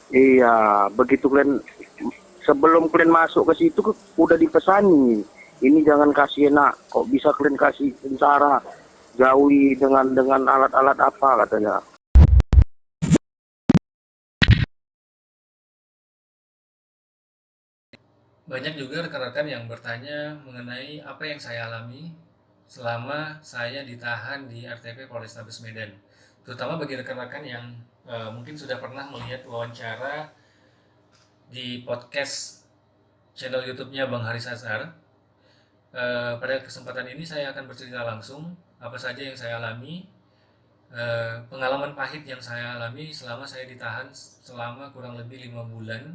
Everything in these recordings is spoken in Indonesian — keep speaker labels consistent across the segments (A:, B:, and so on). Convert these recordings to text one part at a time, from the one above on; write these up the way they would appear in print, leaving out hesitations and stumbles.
A: Iya, begitu kalian sebelum kalian masuk ke situ udah dipesani. Ini jangan kasih enak, kok bisa kalian kasih sengsara, jauhi dengan alat-alat apa katanya.
B: Banyak juga rekan-rekan yang bertanya mengenai apa yang saya alami selama saya ditahan di RTP Polrestabes Medan. Terutama bagi rekan-rekan yang mungkin sudah pernah melihat wawancara di podcast channel YouTube-nya Bang Haris Azhar. Pada kesempatan ini saya akan bercerita langsung apa saja yang saya alami, pengalaman pahit yang saya alami selama saya ditahan selama kurang lebih 5 bulan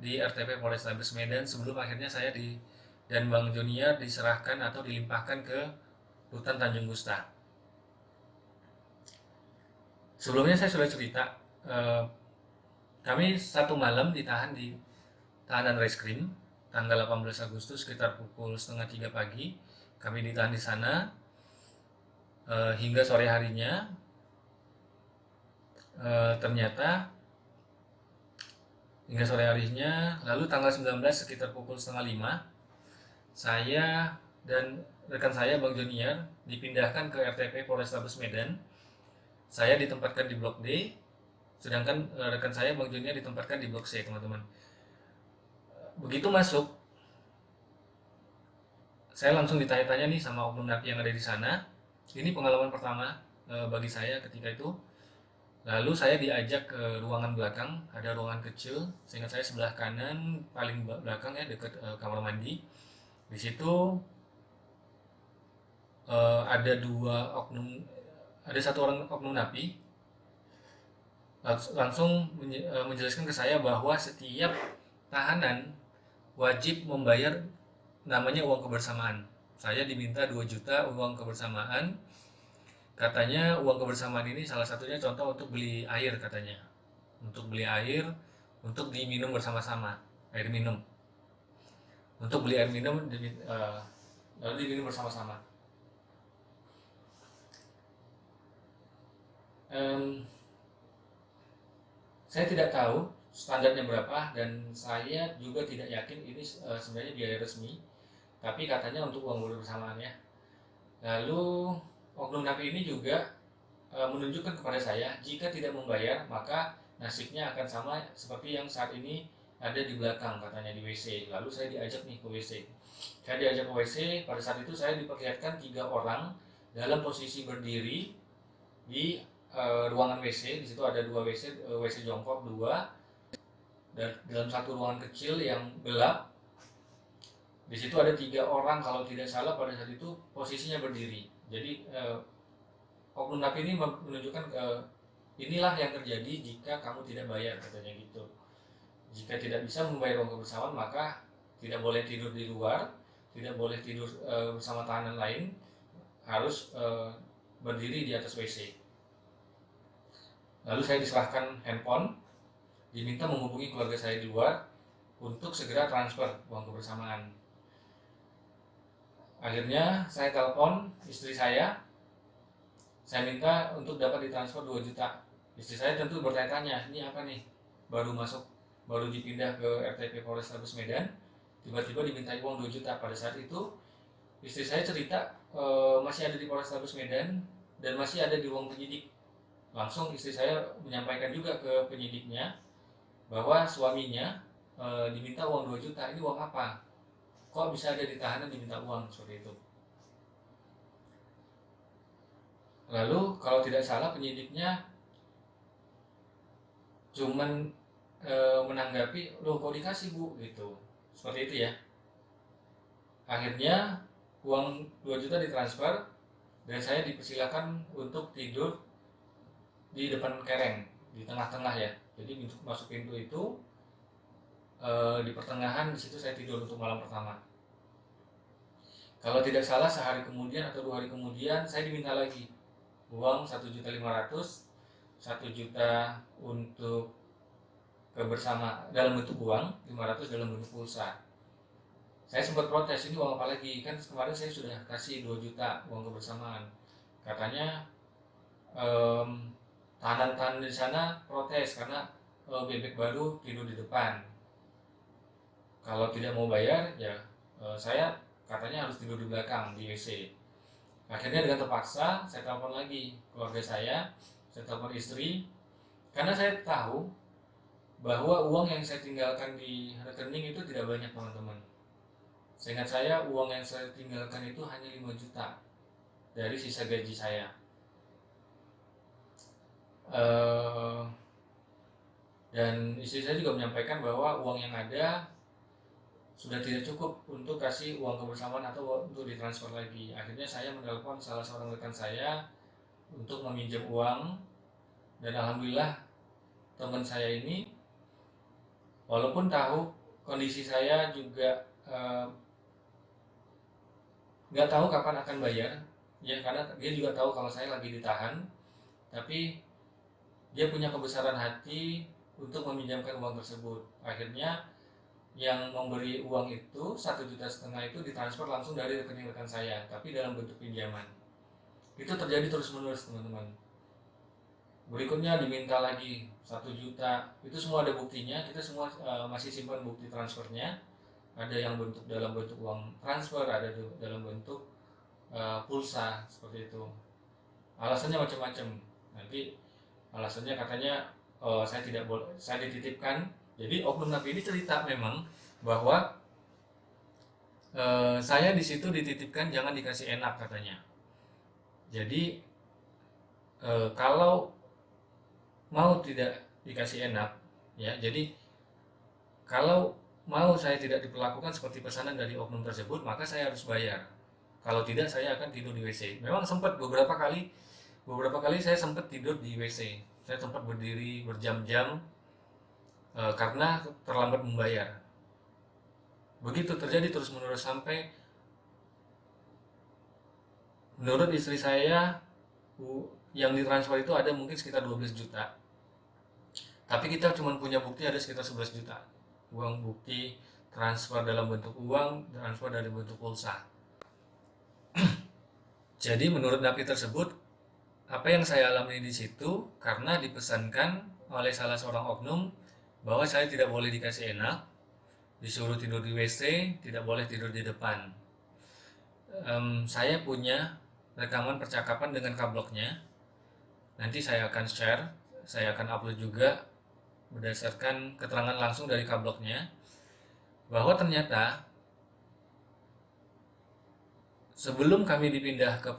B: di RTP Polrestabes Medan sebelum akhirnya saya dan Bang Junior diserahkan atau dilimpahkan ke Rutan Tanjung Gusta. Sebelumnya saya sudah cerita, eh, kami satu malam ditahan di tahanan reskrim tanggal 18 Agustus sekitar pukul setengah 3 pagi. Kami ditahan di sana hingga sore harinya. Ternyata hingga sore harinya, lalu tanggal 19 sekitar pukul setengah 5, saya dan rekan saya Bang Junior dipindahkan ke RTP Polrestabes Medan. Saya ditempatkan di Blok D, sedangkan rekan saya Bang Junior ditempatkan di Blok C, teman-teman. Begitu masuk, saya langsung ditanya-tanya nih sama oknum napi yang ada di sana. Ini pengalaman pertama bagi saya ketika itu. Lalu saya diajak ke ruangan belakang, ada ruangan kecil. Seingat saya sebelah kanan paling belakang ya dekat kamar mandi. Di situ ada ada satu orang oknum napi langsung menjelaskan ke saya bahwa setiap tahanan wajib membayar namanya uang kebersamaan. Saya diminta 2 juta uang kebersamaan. Katanya uang kebersamaan ini salah satunya contoh untuk beli air katanya. Untuk beli air, untuk diminum bersama-sama, air minum. Untuk beli air minum lalu diminum bersama-sama. Em, saya tidak tahu standarnya berapa dan saya juga tidak yakin ini sebenarnya biaya resmi. Tapi katanya untuk uang bersamaan ya. Lalu oknum napi ini juga menunjukkan kepada saya jika tidak membayar maka nasibnya akan sama seperti yang saat ini ada di belakang katanya di WC. Lalu saya diajak nih ke WC. Saya diajak ke WC. Pada saat itu saya diperlihatkan 3 orang dalam posisi berdiri di ruangan WC. Di situ ada 2 WC, WC jongkok 2 dan dalam satu ruangan kecil yang gelap. Di situ ada 3 orang kalau tidak salah pada saat itu posisinya berdiri. Jadi oknum napi ini menunjukkan inilah yang terjadi jika kamu tidak bayar katanya gitu. Jika tidak bisa membayar uang kebersamaan maka tidak boleh tidur di luar, tidak boleh tidur bersama tahanan lain, harus berdiri di atas WC. Lalu saya diserahkan handphone, diminta menghubungi keluarga saya di luar untuk segera transfer uang kebersamaan. Akhirnya saya telepon istri saya minta untuk dapat ditransfer 2 juta. Istri saya tentu bertanya-tanya, ini apa nih? Baru masuk, baru dipindah ke RTP Polrestabes Medan, tiba-tiba dimintai uang 2 juta. Pada saat itu istri saya cerita masih ada di Polrestabes Medan dan masih ada di ruang penyidik. Langsung istri saya menyampaikan juga ke penyidiknya bahwa suaminya diminta uang 2 juta. Ini uang apa? Kok bisa ada di tahanan diminta uang seperti itu? Lalu kalau tidak salah penyidiknya cuman menanggapi, loh kok dikasih bu, gitu, seperti itu ya. Akhirnya uang 2 juta ditransfer dan saya dipersilakan untuk tidur di depan kereng, di tengah-tengah ya. Jadi masuk pintu itu di pertengahan, di situ saya tidur untuk malam pertama. Kalau tidak salah sehari kemudian atau 2 hari kemudian saya diminta lagi uang 1.500.000, 1 juta untuk kebersama dalam bentuk uang, 500 dalam bentuk pulsa. Saya sempat protes, ini uang apa lagi? Kan kemarin saya sudah kasih 2 juta uang kebersamaan. Katanya tahanan-tahanan di sana protes karena bebek baru tidur di depan. Kalau tidak mau bayar ya saya katanya harus tidur di belakang di WC. Akhirnya dengan terpaksa saya telepon lagi keluarga saya telepon istri, karena saya tahu bahwa uang yang saya tinggalkan di rekening itu tidak banyak teman-teman. Seingat saya uang yang saya tinggalkan itu hanya 5 juta dari sisa gaji saya. Eh, dan istri saya juga menyampaikan bahwa uang yang ada sudah tidak cukup untuk kasih uang kebersamaan atau untuk ditransfer lagi. Akhirnya saya menelpon salah seorang rekan saya untuk meminjam uang, dan alhamdulillah teman saya ini walaupun tahu kondisi saya juga nggak tahu kapan akan bayar, ya karena dia juga tahu kalau saya lagi ditahan, tapi dia punya kebesaran hati untuk meminjamkan uang tersebut. Akhirnya yang memberi uang itu 1,5 juta itu ditransfer langsung dari rekening rekan saya, tapi dalam bentuk pinjaman. Itu terjadi terus menerus teman-teman. Berikutnya diminta lagi 1 juta, itu semua ada buktinya. Kita semua masih simpan bukti transfernya. Ada yang dalam bentuk uang transfer, ada dalam bentuk pulsa seperti itu. Alasannya macam-macam. Nanti alasannya katanya saya tidak boleh, saya dititipkan. Jadi oknum napi ini cerita memang bahwa saya di situ dititipkan jangan dikasih enak katanya. Jadi kalau mau tidak dikasih enak, ya jadi kalau mau saya tidak diperlakukan seperti pesanan dari oknum tersebut, maka saya harus bayar. Kalau tidak, saya akan tidur di WC. Memang sempat beberapa kali saya sempat tidur di WC. Saya sempat berdiri berjam-jam karena terlambat membayar. Begitu terjadi terus menerus sampai menurut istri saya yang ditransfer itu ada mungkin sekitar 12 juta. Tapi kita cuma punya bukti ada sekitar 11 juta. Uang bukti transfer dalam bentuk uang, transfer dari bentuk pulsa. Jadi menurut napi tersebut, apa yang saya alami di situ karena dipesankan oleh salah seorang oknum bahwa saya tidak boleh dikasih enak, disuruh tidur di WC, tidak boleh tidur di depan. Saya punya rekaman percakapan dengan kabloknya. Nanti saya akan share, saya akan upload juga berdasarkan keterangan langsung dari kabloknya, bahwa ternyata sebelum kami dipindah ke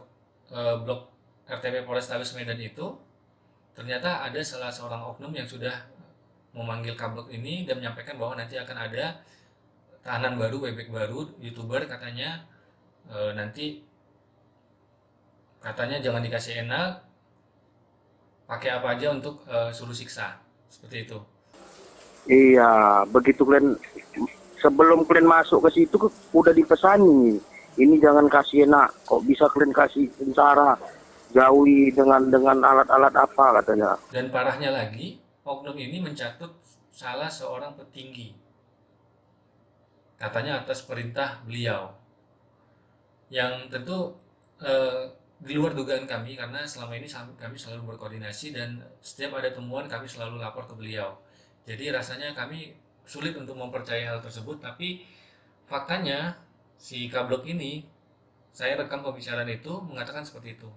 B: blok RTP Polrestabes Medan itu, ternyata ada salah seorang oknum yang sudah memanggil kablok ini dan menyampaikan bahwa nanti akan ada tahanan baru, bebek baru, YouTuber katanya, nanti katanya jangan dikasih enak, pakai apa aja untuk suruh siksa, seperti itu.
A: Iya, begitu kalian sebelum kalian masuk ke situ udah dipesani. Ini jangan kasih enak, kok bisa kalian kasih sengsara, jauhi dengan alat-alat apa katanya.
B: Dan parahnya lagi, oknum ini mencatut salah seorang petinggi, katanya atas perintah beliau, yang tentu di luar dugaan kami karena selama ini kami selalu berkoordinasi dan setiap ada temuan kami selalu lapor ke beliau. Jadi rasanya kami sulit untuk mempercayai hal tersebut, tapi faktanya si kablok ini, saya rekam pembicaraan itu mengatakan seperti itu.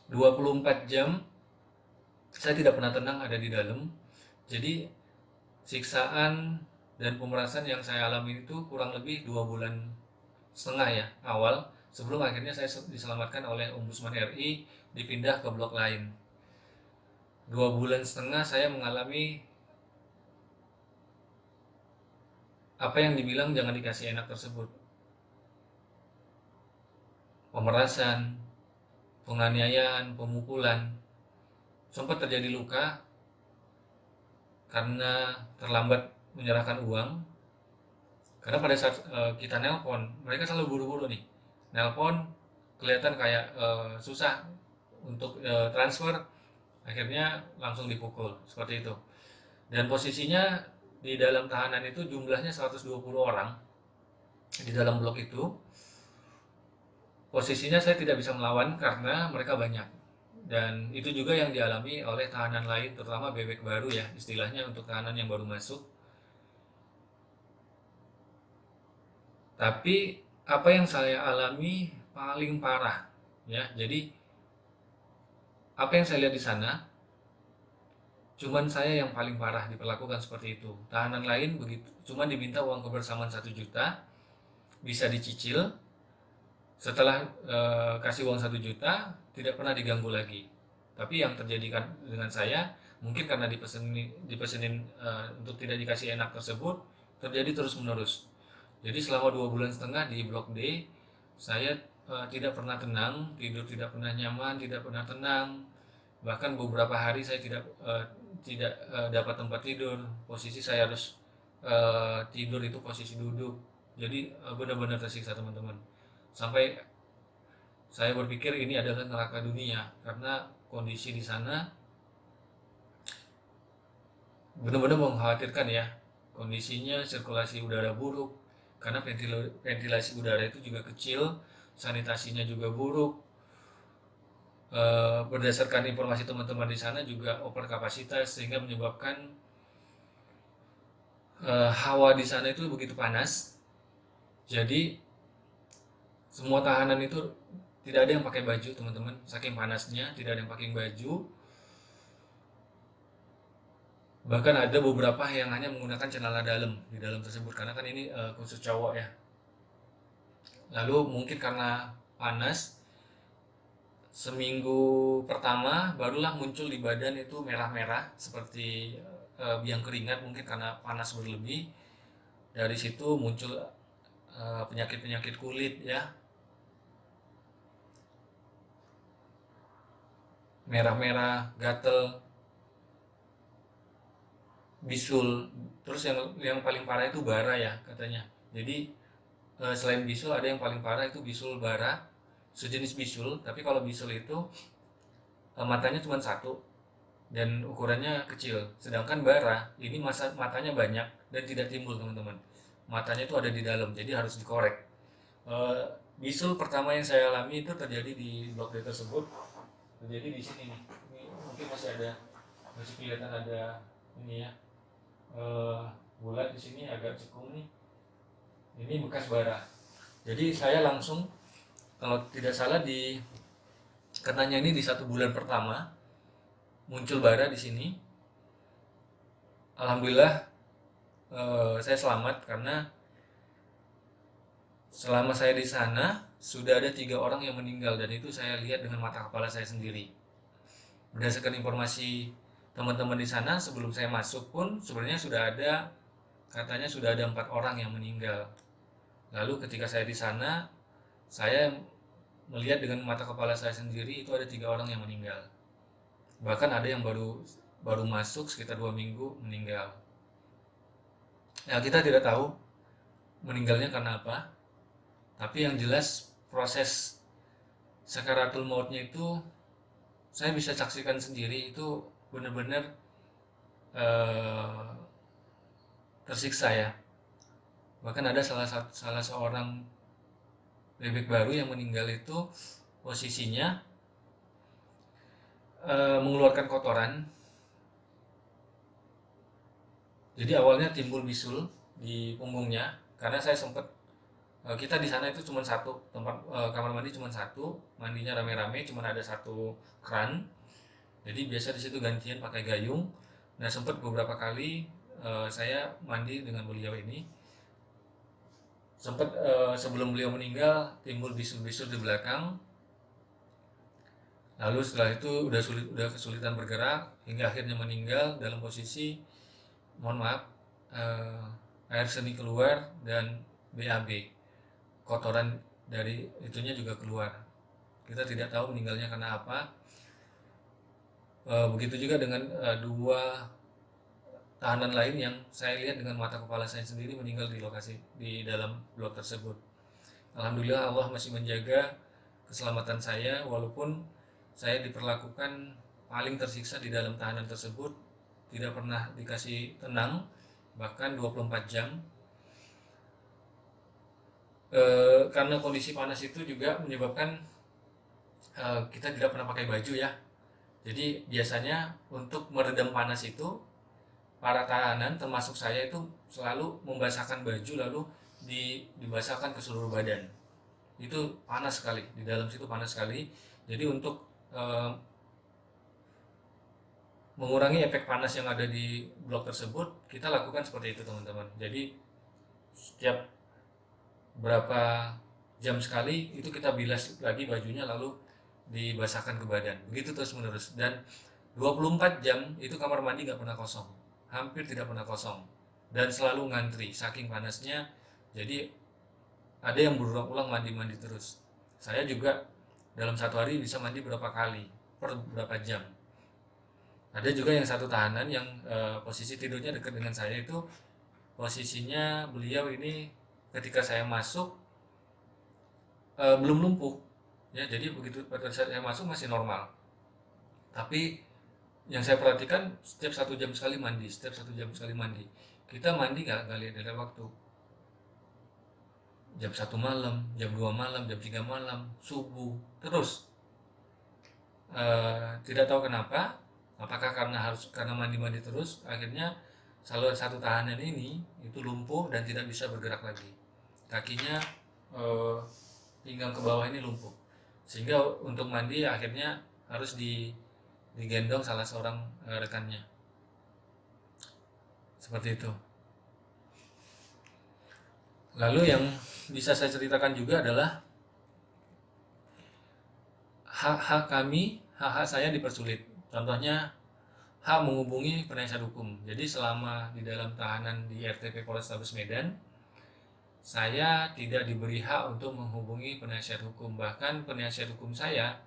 B: 24 jam saya tidak pernah tenang ada di dalam. Jadi siksaan dan pemerasan yang saya alami itu kurang lebih 2,5 bulan ya awal, sebelum akhirnya saya diselamatkan oleh Ombudsman RI dipindah ke blok lain. 2,5 bulan saya mengalami apa yang dibilang jangan dikasih enak tersebut. Pemerasan, penganiayaan, pemukulan, sempat terjadi luka karena terlambat menyerahkan uang. Karena pada saat kita nelpon, mereka selalu buru-buru nih. Nelpon kelihatan kayak susah untuk transfer, akhirnya langsung dipukul seperti itu. Dan posisinya di dalam tahanan itu jumlahnya 120 orang di dalam blok itu. Posisinya saya tidak bisa melawan karena mereka banyak. Dan itu juga yang dialami oleh tahanan lain, terutama bebek baru ya, istilahnya untuk tahanan yang baru masuk. Tapi apa yang saya alami paling parah ya. Jadi apa yang saya lihat di sana, cuman saya yang paling parah diperlakukan seperti itu. Tahanan lain begitu, cuman diminta uang kebersamaan 1 juta, bisa dicicil. Setelah kasih uang 1 juta, tidak pernah diganggu lagi. Tapi yang terjadi kan dengan saya, mungkin karena dipesenin untuk tidak dikasih enak tersebut, terjadi terus menerus. Jadi selama 2 bulan setengah di Blok D, saya tidak pernah tenang, tidur tidak pernah nyaman, tidak pernah tenang. Bahkan beberapa hari saya tidak dapat tempat tidur. Posisi saya harus tidur itu posisi duduk. Jadi benar-benar tersiksa teman-teman. Sampai saya berpikir ini adalah neraka dunia karena kondisi di sana benar-benar mengkhawatirkan ya. Kondisinya sirkulasi udara buruk karena ventilasi udara itu juga kecil, sanitasinya juga buruk. Berdasarkan informasi teman-teman di sana juga over kapasitas sehingga menyebabkan hawa di sana itu begitu panas. Jadi semua tahanan itu tidak ada yang pakai baju teman-teman, saking panasnya tidak ada yang pakai baju. Bahkan ada beberapa yang hanya menggunakan celana dalam di dalam tersebut karena kan ini khusus cowok ya. Lalu mungkin karena panas, seminggu pertama barulah muncul di badan itu merah-merah seperti biang keringat, mungkin karena panas berlebih. Dari situ muncul penyakit-penyakit kulit ya, merah-merah, gatel, bisul. Terus yang paling parah itu bara ya katanya. Jadi selain bisul ada yang paling parah itu bisul bara, sejenis bisul. Tapi kalau bisul itu matanya cuma satu dan ukurannya kecil. Sedangkan bara ini matanya banyak dan tidak timbul teman-teman. Matanya itu ada di dalam, jadi harus dikorek. Bisul pertama yang saya alami itu terjadi di Blok D tersebut. Terjadi di sini nih. Ini mungkin masih kelihatan ada ini ya, bulat di sini agak cekung nih. Ini bekas bara. Jadi saya langsung, kalau tidak salah katanya ini di 1 bulan pertama muncul bara di sini. Alhamdulillah saya selamat karena selama saya di sana sudah ada 3 orang yang meninggal dan itu saya lihat dengan mata kepala saya sendiri. Berdasarkan informasi teman-teman di sana sebelum saya masuk pun sebenarnya katanya sudah ada 4 orang yang meninggal. Lalu ketika saya di sana, saya melihat dengan mata kepala saya sendiri itu ada 3 orang yang meninggal. Bahkan ada yang baru masuk sekitar 2 minggu meninggal. Ya kita tidak tahu meninggalnya karena apa. Tapi yang jelas proses sakaratul mautnya itu saya bisa saksikan sendiri, itu benar-benar tersiksa ya. Bahkan ada salah seorang bebek baru yang meninggal itu posisinya mengeluarkan kotoran. Jadi awalnya timbul bisul di punggungnya karena saya sempat kita di sana itu cuma satu tempat kamar mandi, cuma satu, mandinya rame-rame, cuma ada satu keran. Jadi biasa di situ gantian pakai gayung. Nah sempat beberapa kali saya mandi dengan beliau ini. Sempat sebelum beliau meninggal timbul bisul-bisul di belakang. Lalu setelah itu udah kesulitan bergerak hingga akhirnya meninggal dalam posisi, mohon maaf, air seni keluar dan BAB. Kotoran dari itunya juga keluar. Kita tidak tahu meninggalnya karena apa. Begitu juga dengan 2 tahanan lain yang saya lihat dengan mata kepala saya sendiri meninggal di lokasi di dalam blok tersebut. Alhamdulillah Allah masih menjaga keselamatan saya walaupun saya diperlakukan paling tersiksa di dalam tahanan tersebut, tidak pernah dikasih tenang bahkan 24 jam. Karena kondisi panas itu juga menyebabkan kita tidak pernah pakai baju ya. Jadi biasanya untuk meredam panas itu para tahanan termasuk saya itu selalu membasahkan baju lalu dibasahkan ke seluruh badan. Itu panas sekali, di dalam situ panas sekali. Jadi untuk eh, mengurangi efek panas yang ada di blok tersebut, kita lakukan seperti itu teman-teman. Jadi setiap berapa jam sekali itu kita bilas lagi bajunya lalu dibasahkan ke badan. Begitu terus menerus. Dan 24 jam itu kamar mandi nggak pernah kosong. Hampir tidak pernah kosong. Dan selalu ngantri saking panasnya. Jadi ada yang berulang-ulang mandi-mandi terus. Saya juga dalam satu hari bisa mandi berapa kali per berapa jam. Ada juga yang satu tahanan yang posisi tidurnya dekat dengan saya itu posisinya beliau ini ketika saya masuk belum lumpuh ya, jadi begitu pada saat saya masuk masih normal, tapi yang saya perhatikan setiap 1 jam sekali mandi, setiap 1 jam sekali mandi. Kita mandi nggak lihat waktu, jam 1 malam, jam 2 malam, jam 3 malam, subuh terus. Tidak tahu kenapa, apakah karena mandi-mandi terus akhirnya salah satu tahanan ini itu lumpuh dan tidak bisa bergerak lagi, kakinya pinggang ke bawah ini lumpuh, sehingga untuk mandi akhirnya harus digendong salah seorang rekannya, seperti itu. Lalu yang bisa saya ceritakan juga adalah hak-hak kami, hak-hak saya dipersulit. Contohnya hak menghubungi penasihat hukum. Jadi selama di dalam tahanan di RTP Polrestabes Medan, saya tidak diberi hak untuk menghubungi penasihat hukum. Bahkan penasihat hukum saya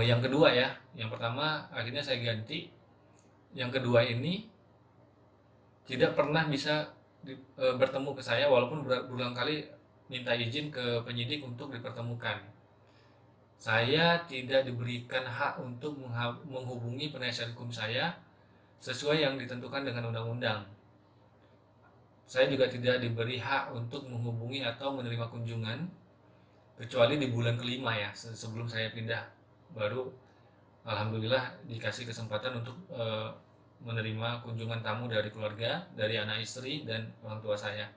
B: yang kedua ya, yang pertama akhirnya saya ganti. Yang kedua ini tidak pernah bisa bertemu ke saya walaupun berulang kali minta izin ke penyidik untuk dipertemukan. Saya tidak diberikan hak untuk menghubungi penasihat hukum saya sesuai yang ditentukan dengan undang-undang. Saya juga tidak diberi hak untuk menghubungi atau menerima kunjungan kecuali di bulan kelima ya, sebelum saya pindah. Baru alhamdulillah dikasih kesempatan untuk menerima kunjungan tamu dari keluarga, dari anak istri dan orang tua saya.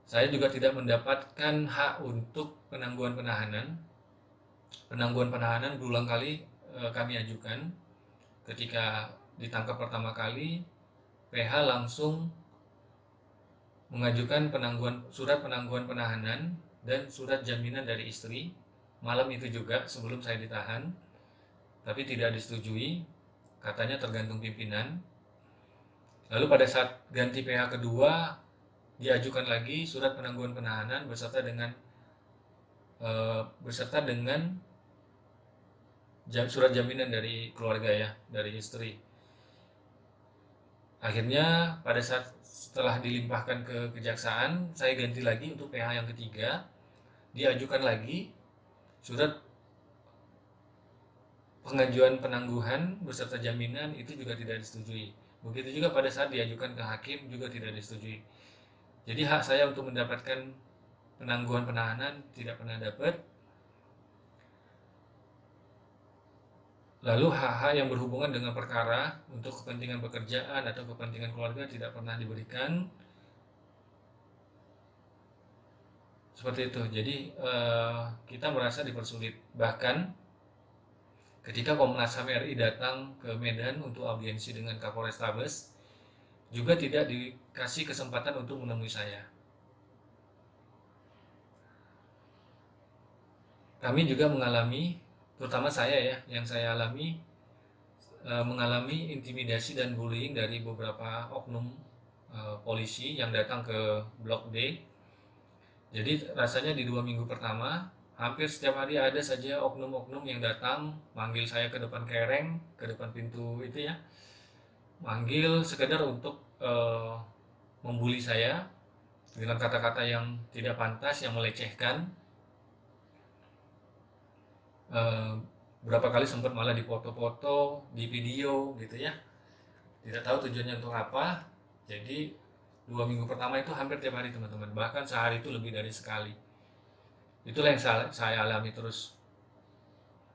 B: Saya juga tidak mendapatkan hak untuk penangguhan penahanan. Penangguhan penahanan berulang kali kami ajukan. Ketika ditangkap pertama kali, PH langsung mengajukan surat penangguhan penahanan dan surat jaminan dari istri malam itu juga sebelum saya ditahan, tapi tidak disetujui, katanya tergantung pimpinan. Lalu pada saat ganti PH kedua diajukan lagi surat penangguhan penahanan beserta dengan surat jaminan dari keluarga ya, dari istri. Akhirnya pada saat setelah dilimpahkan ke kejaksaan, saya ganti lagi untuk PH yang ketiga, diajukan lagi surat pengajuan penangguhan beserta jaminan, itu juga tidak disetujui. Begitu juga pada saat diajukan ke hakim juga tidak disetujui. Jadi hak saya untuk mendapatkan penangguhan penahanan tidak pernah dapat. Lalu hak-hak yang berhubungan dengan perkara untuk kepentingan pekerjaan atau kepentingan keluarga tidak pernah diberikan. Seperti itu. Jadi kita merasa dipersulit. Bahkan ketika Komnas HAM RI datang ke Medan untuk audiensi dengan Kapolrestabes, juga tidak dikasih kesempatan untuk menemui saya. Kami juga mengalami, terutama saya ya, yang saya alami mengalami intimidasi dan bullying dari beberapa oknum polisi yang datang ke Blok D. Jadi rasanya di 2 minggu pertama hampir setiap hari ada saja oknum-oknum yang datang manggil saya ke depan kereng, ke depan pintu itu ya, manggil sekedar untuk membuli saya dengan kata-kata yang tidak pantas, yang melecehkan. Berapa kali sempat malah dipoto-foto, di video gitu ya. Tidak tahu tujuannya untuk apa. Jadi 2 minggu pertama itu hampir tiap hari teman-teman. Bahkan sehari itu lebih dari sekali. Itulah yang saya alami terus.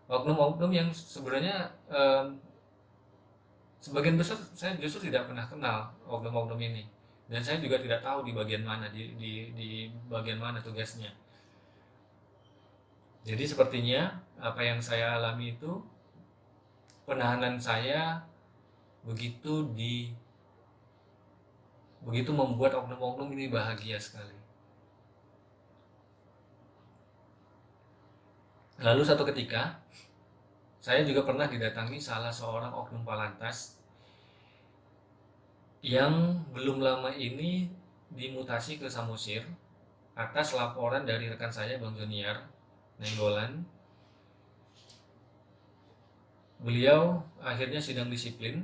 B: oknum-oknum yang sebenarnya sebagian besar saya justru tidak pernah kenal oknum-oknum ini, dan saya juga tidak tahu di bagian mana, di bagian mana tugasnya. Jadi sepertinya apa yang saya alami itu, penahanan saya begitu begitu membuat oknum-oknum ini bahagia sekali. Lalu satu ketika saya juga pernah didatangi salah seorang oknum Palantas yang belum lama ini dimutasi ke Samosir atas laporan dari rekan saya Bang Junior Nenggolan. Beliau akhirnya sidang disiplin,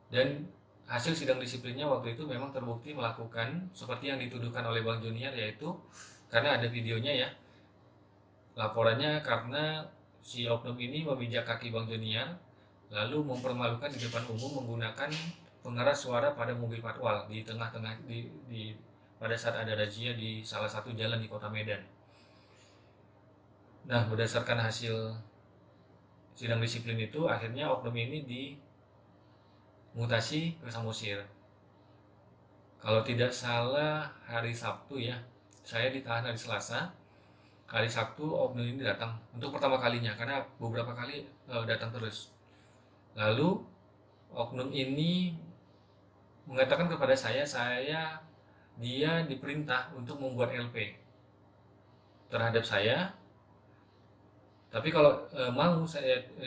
B: dan hasil sidang disiplinnya waktu itu memang terbukti melakukan seperti yang dituduhkan oleh Bang Junior, yaitu karena ada videonya ya. Laporannya karena si oknum ini memijak kaki Bang Junior lalu mempermalukan di depan umum menggunakan pengeras suara pada mobil patwal di tengah-tengah pada saat ada razia di salah satu jalan di Kota Medan. Nah, berdasarkan hasil sidang disiplin itu, akhirnya oknum ini dimutasi ke Samosir. Kalau tidak salah hari Sabtu ya, saya ditahan hari Selasa. Hari Sabtu oknum ini datang untuk pertama kalinya, karena beberapa kali datang terus. Lalu oknum ini mengatakan kepada saya dia diperintah untuk membuat LP terhadap saya. Tapi kalau mau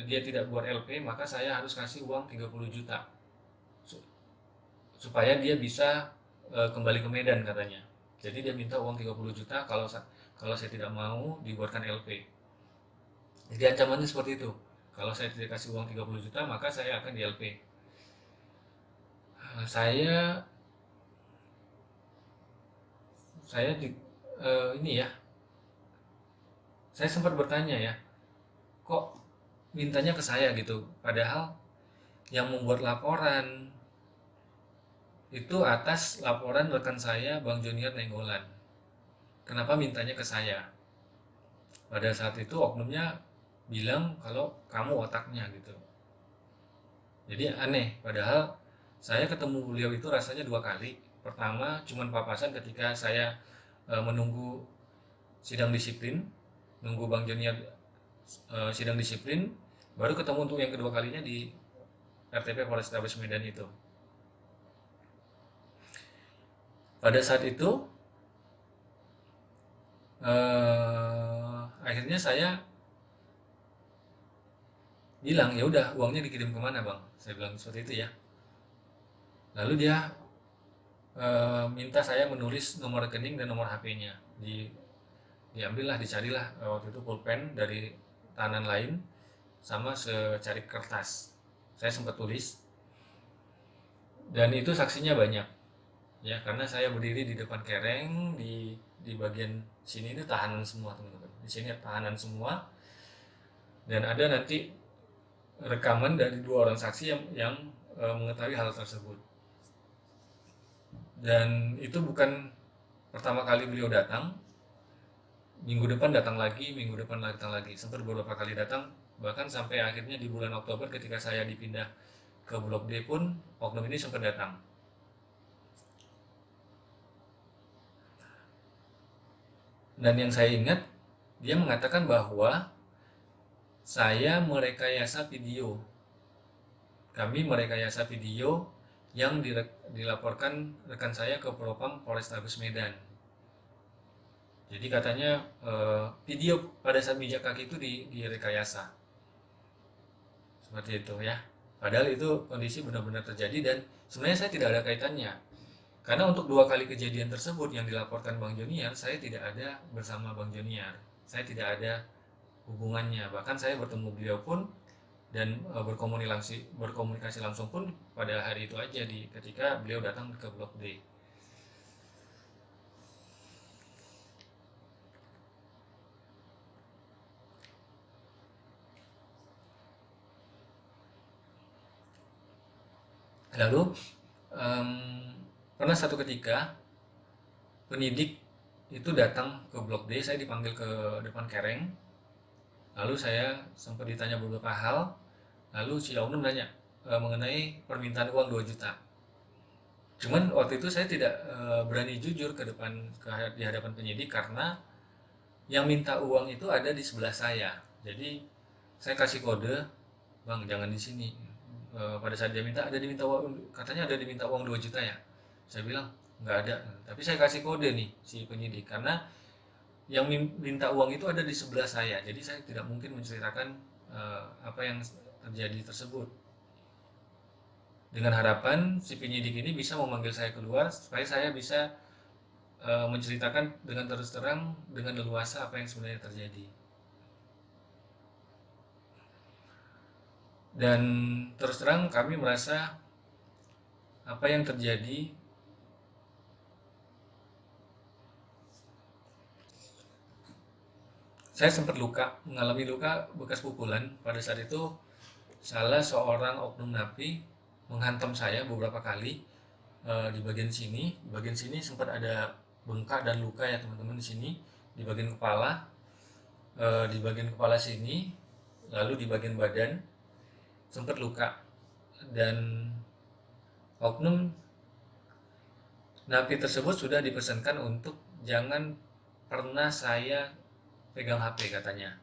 B: dia tidak buat LP, maka saya harus kasih uang 30 juta supaya dia bisa kembali ke Medan katanya. Jadi dia minta uang 30 juta kalau saya tidak mau dibuatkan LP. Jadi ancamannya seperti itu. Kalau saya tidak kasih uang 30 juta, maka saya akan di LP. Saya ini ya, saya sempat bertanya ya, kok mintanya ke saya gitu, padahal yang membuat laporan itu atas laporan rekan saya Bang Junior Nenggolan. Kenapa mintanya ke saya? Pada saat itu oknumnya bilang kalau kamu otaknya gitu. Jadi aneh, padahal saya ketemu beliau itu rasanya 2 kali. Pertama cuman papasan ketika saya menunggu sidang disiplin, nunggu Bang Junior sidang disiplin, baru ketemu untuk yang kedua kalinya di RTP Polrestabes Medan itu. Pada saat itu akhirnya saya bilang, ya udah uangnya dikirim kemana bang? Saya bilang seperti itu ya. Lalu dia minta saya menulis nomor rekening dan nomor HP-nya. Diambillah, dicarilah waktu itu pulpen dari tahanan lain sama secari kertas. Saya sempat tulis, dan itu saksinya banyak ya, karena saya berdiri di depan kereng, di bagian sini ini tahanan semua teman-teman. Di sini tahanan semua, dan ada nanti rekaman dari 2 orang saksi yang mengetahui hal tersebut. Dan itu bukan pertama kali beliau datang. Minggu depan datang lagi, minggu depan datang lagi, sempat beberapa kali datang, bahkan sampai akhirnya di bulan Oktober ketika saya dipindah ke Blok D pun oknum ini sempat datang. Dan yang saya ingat, dia mengatakan bahwa saya merekayasa video. Kami merekayasa video yang dilaporkan rekan saya ke Propam Polrestabes Medan. Jadi katanya video pada saat mijak kaki itu direkayasa. Seperti itu ya. Padahal itu kondisi benar-benar terjadi, dan sebenarnya saya tidak ada kaitannya. Karena untuk 2 kali kejadian tersebut yang dilaporkan Bang Junior, saya tidak ada bersama Bang Junior. Saya tidak ada hubungannya. Bahkan saya bertemu beliau pun dan berkomunikasi langsung pun pada hari itu aja, ketika beliau datang ke Blok D. Lalu pernah satu ketika penyidik itu datang ke Blok D, saya dipanggil ke depan kereng. Lalu saya sempat ditanya beberapa hal, lalu si oknum nanya mengenai permintaan uang 2 juta. Cuman waktu itu saya tidak berani jujur ke depan di hadapan penyidik karena yang minta uang itu ada di sebelah saya. Jadi saya kasih kode, bang jangan di sini. Pada saat dia minta, katanya ada diminta uang 2 juta ya. Saya bilang nggak ada. Tapi saya kasih kode nih si penyidik karena yang minta uang itu ada di sebelah saya. Jadi saya tidak mungkin menceritakan apa yang terjadi tersebut. Dengan harapan si penyidik ini bisa memanggil saya keluar supaya saya bisa menceritakan dengan terus terang dengan leluasa apa yang sebenarnya terjadi. Dan terus terang kami merasa apa yang terjadi, saya sempat mengalami luka bekas pukulan. Pada saat itu salah seorang oknum napi menghantam saya beberapa kali di bagian sini. Di bagian sini sempat ada bengkak dan luka ya teman-teman di sini, di bagian kepala, di bagian kepala sini, lalu di bagian badan sempat luka. Dan oknum napi tersebut sudah dipesankan untuk jangan pernah saya pegang HP katanya,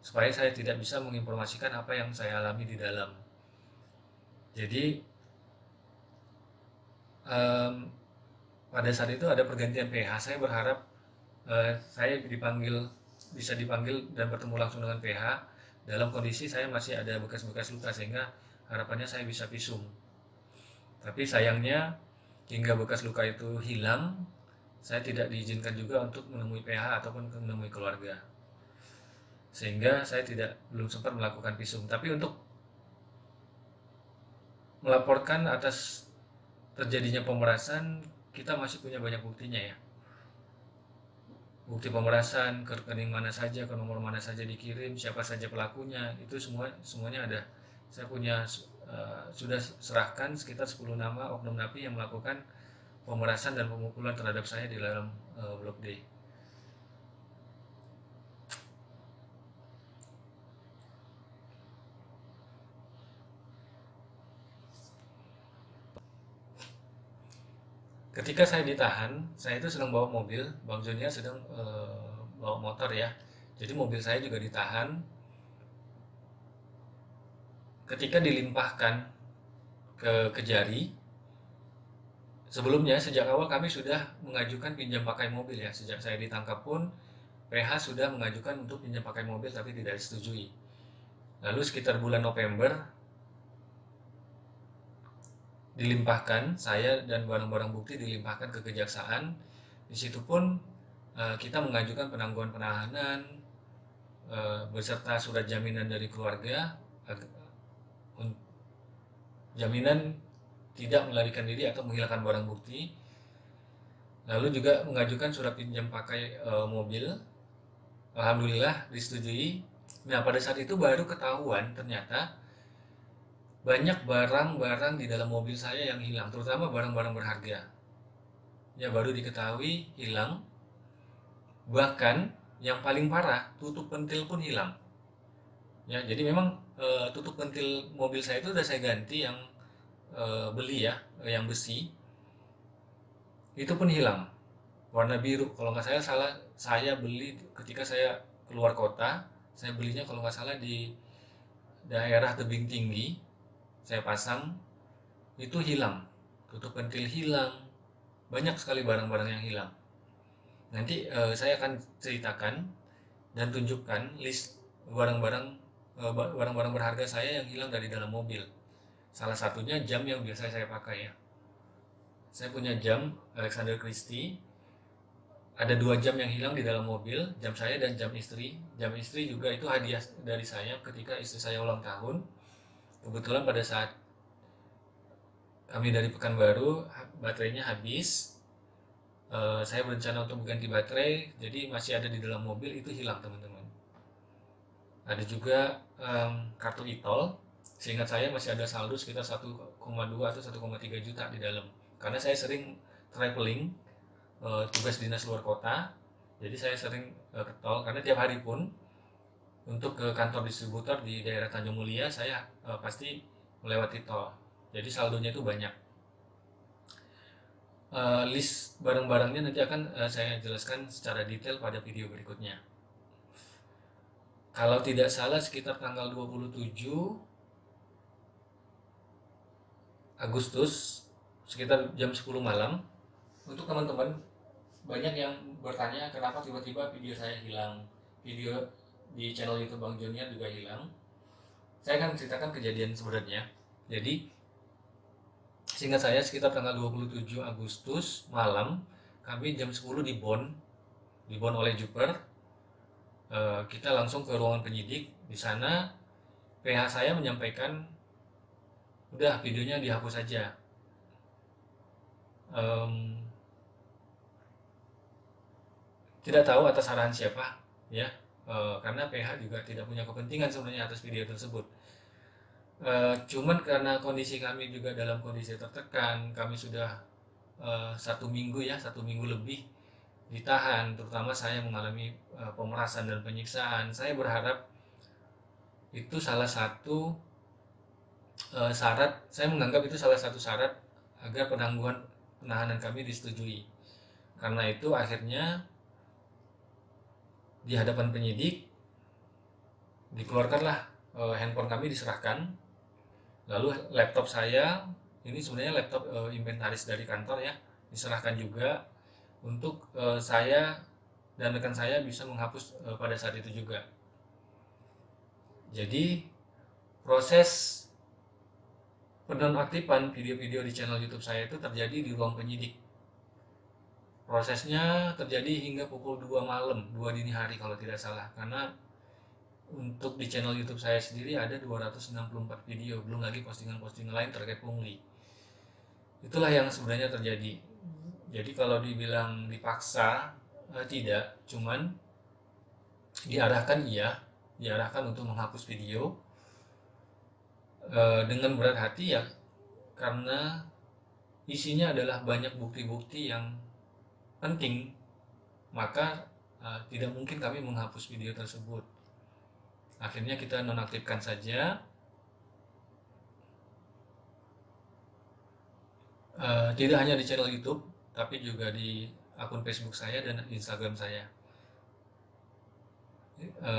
B: supaya saya tidak bisa menginformasikan apa yang saya alami di dalam. Jadi pada saat itu ada pergantian PH. Saya berharap saya bisa dipanggil dan bertemu langsung dengan PH dalam kondisi saya masih ada bekas-bekas luka, sehingga harapannya saya bisa visum. Tapi sayangnya hingga bekas luka itu hilang, saya tidak diizinkan juga untuk menemui PH ataupun menemui keluarga, sehingga saya belum sempat melakukan visum. Tapi untuk melaporkan atas terjadinya pemerasan, kita masih punya banyak buktinya ya. Bukti pemerasan, ke rekening mana saja, ke nomor mana saja dikirim, siapa saja pelakunya, itu semuanya ada. Saya sudah serahkan sekitar 10 nama oknum napi yang melakukan pemerasan dan pemukulan terhadap saya di dalam Blok D. Ketika saya ditahan, saya itu sedang bawa mobil, Bang Jonia sedang bawa motor ya. Jadi mobil saya juga ditahan. Ketika dilimpahkan ke Kejari, sebelumnya sejak awal kami sudah mengajukan pinjam pakai mobil ya. Sejak saya ditangkap pun PH sudah mengajukan untuk pinjam pakai mobil tapi tidak disetujui. Lalu sekitar bulan November dilimpahkan, saya dan barang-barang bukti dilimpahkan ke kejaksaan. Di situ pun kita mengajukan penangguhan penahanan beserta surat jaminan dari keluarga, jaminan tidak melarikan diri atau menghilangkan barang bukti. Lalu juga mengajukan surat pinjam pakai mobil. Alhamdulillah disetujui. Nah, pada saat itu baru ketahuan ternyata banyak barang-barang di dalam mobil saya yang hilang, terutama barang-barang berharga. Ya, baru diketahui hilang. Bahkan yang paling parah, tutup pentil pun hilang. Ya, jadi memang tutup pentil mobil saya itu udah saya ganti yang beli ya, yang besi. Itu pun hilang. Warna biru. Kalau nggak salah saya beli ketika saya keluar kota. Saya belinya kalau nggak salah di daerah tebing tinggi. Saya pasang, itu hilang, tutup pentil hilang, banyak sekali barang-barang yang hilang. Nanti saya akan ceritakan dan tunjukkan list barang-barang berharga saya yang hilang dari dalam mobil. Salah satunya jam yang biasa saya pakai ya. Saya punya jam Alexander Christie, ada 2 jam yang hilang di dalam mobil, jam saya dan jam istri. Jam istri juga itu hadiah dari saya ketika istri saya ulang tahun. Kebetulan pada saat kami dari Pekanbaru, baterainya habis. Saya berencana untuk mengganti baterai, jadi masih ada di dalam mobil, itu hilang teman-teman. Ada juga kartu e-tol, seingat saya masih ada saldo sekitar 1,2 atau 1,3 juta di dalam. Karena saya sering traveling, tugas dinas luar kota, jadi saya sering ke tol, karena tiap hari pun untuk ke kantor distributor di daerah Tanjung Mulia saya pasti melewati tol. Jadi saldonya itu banyak. List barang-barangnya nanti akan saya jelaskan secara detail pada video berikutnya. Kalau tidak salah sekitar tanggal 27 Agustus sekitar jam 10 malam. Untuk teman-teman banyak yang bertanya kenapa tiba-tiba video saya hilang, video di channel YouTube Bang Jonier juga hilang. Saya akan ceritakan kejadian sebenarnya. Jadi seingat saya sekitar tanggal 27 Agustus malam kami jam 10 di Bon oleh Juper. Kita langsung ke ruangan penyidik. Di sana PH saya menyampaikan udah videonya dihapus saja. Tidak tahu atas arahan siapa ya, karena PH juga tidak punya kepentingan sebenarnya atas video tersebut. Cuman karena kondisi kami juga dalam kondisi tertekan, kami sudah 1 minggu lebih ditahan, terutama saya mengalami pemerasan dan penyiksaan. Saya berharap itu salah satu syarat, saya menganggap itu salah satu syarat agar penangguhan penahanan kami disetujui. Karena itu akhirnya di hadapan penyidik dikeluarkanlah handphone kami diserahkan, lalu laptop saya ini sebenarnya laptop inventaris dari kantor ya diserahkan juga untuk saya dan rekan saya bisa menghapus pada saat itu juga. Jadi proses penonaktifan video-video di channel YouTube saya itu terjadi di ruang penyidik. Prosesnya terjadi hingga pukul 2 malam, 2 dini hari kalau tidak salah. Karena untuk di channel YouTube saya sendiri ada 264 video, belum lagi postingan-postingan lain terkait pungli. Itulah yang sebenarnya terjadi. Jadi kalau dibilang dipaksa, tidak, cuman diarahkan diarahkan untuk menghapus video dengan berat hati ya, karena isinya adalah banyak bukti-bukti yang penting, maka tidak mungkin kami menghapus video tersebut. Akhirnya kita nonaktifkan saja. Tidak hanya di channel YouTube, tapi juga di akun Facebook saya dan Instagram saya.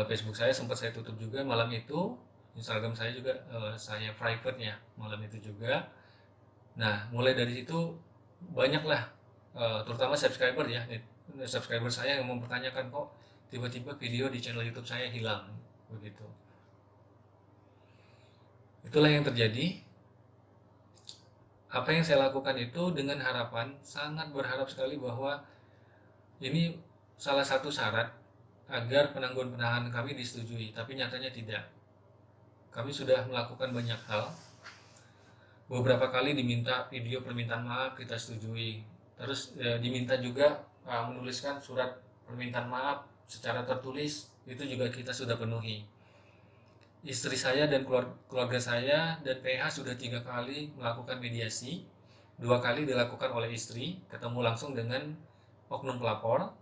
B: Facebook saya sempat saya tutup juga malam itu, Instagram saya juga saya private ya malam itu juga. Nah, mulai dari situ banyaklah terutama subscriber saya yang mempertanyakan kok tiba-tiba video di channel YouTube saya hilang begitu. Itulah yang terjadi. Apa yang saya lakukan itu dengan harapan, sangat berharap sekali bahwa ini salah satu syarat agar penangguhan penahanan kami disetujui, tapi nyatanya tidak. Kami sudah melakukan banyak hal. Beberapa kali diminta video permintaan maaf, kita setujui. Terus diminta juga menuliskan surat permintaan maaf secara tertulis, itu juga kita sudah penuhi. Istri saya dan keluarga saya dan PH sudah 3 kali melakukan mediasi. 2 kali dilakukan oleh istri, ketemu langsung dengan oknum pelapor.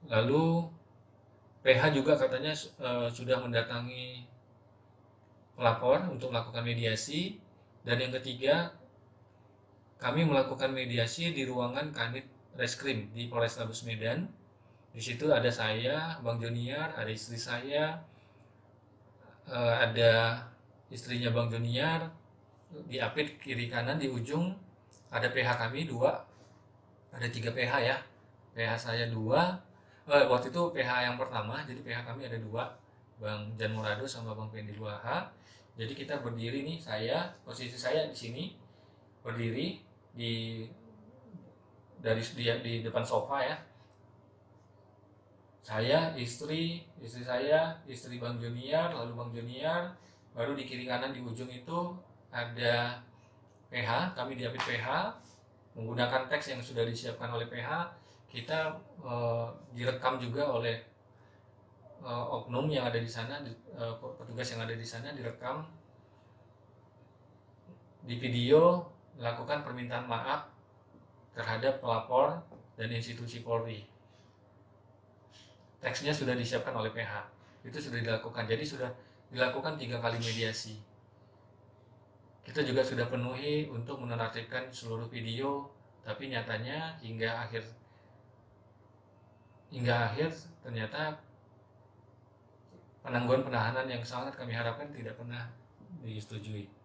B: Lalu PH juga katanya sudah mendatangi pelapor untuk melakukan mediasi. Dan yang ketiga, kami melakukan mediasi di ruangan Kanit Reskrim di Polrestabes Medan. Di situ ada saya, Bang Jonier, ada istri saya, ada istrinya Bang Jonier, di apit kiri kanan di ujung ada PH kami 2, ada 3 PH ya, PH saya 2, waktu itu PH yang pertama, jadi PH kami ada 2, Bang Jan Murado sama Bang Pendi Luaha. Jadi kita berdiri nih, posisi saya di sini berdiri di depan sofa ya. Saya, istri saya, istri Bang Jonier, lalu Bang Jonier, baru di kiri kanan di ujung itu ada PH, kami diapit PH, menggunakan teks yang sudah disiapkan oleh PH, kita direkam juga oleh oknum yang ada di sana, petugas yang ada di sana direkam, di video melakukan permintaan maaf terhadap pelapor dan institusi Polri. Teksnya sudah disiapkan oleh PH. itu sudah dilakukan. Jadi sudah dilakukan 3 kali mediasi. Kita juga sudah penuhi untuk menonaktifkan seluruh video, tapi nyatanya hingga akhir ternyata penangguhan penahanan yang sangat kami harapkan tidak pernah disetujui.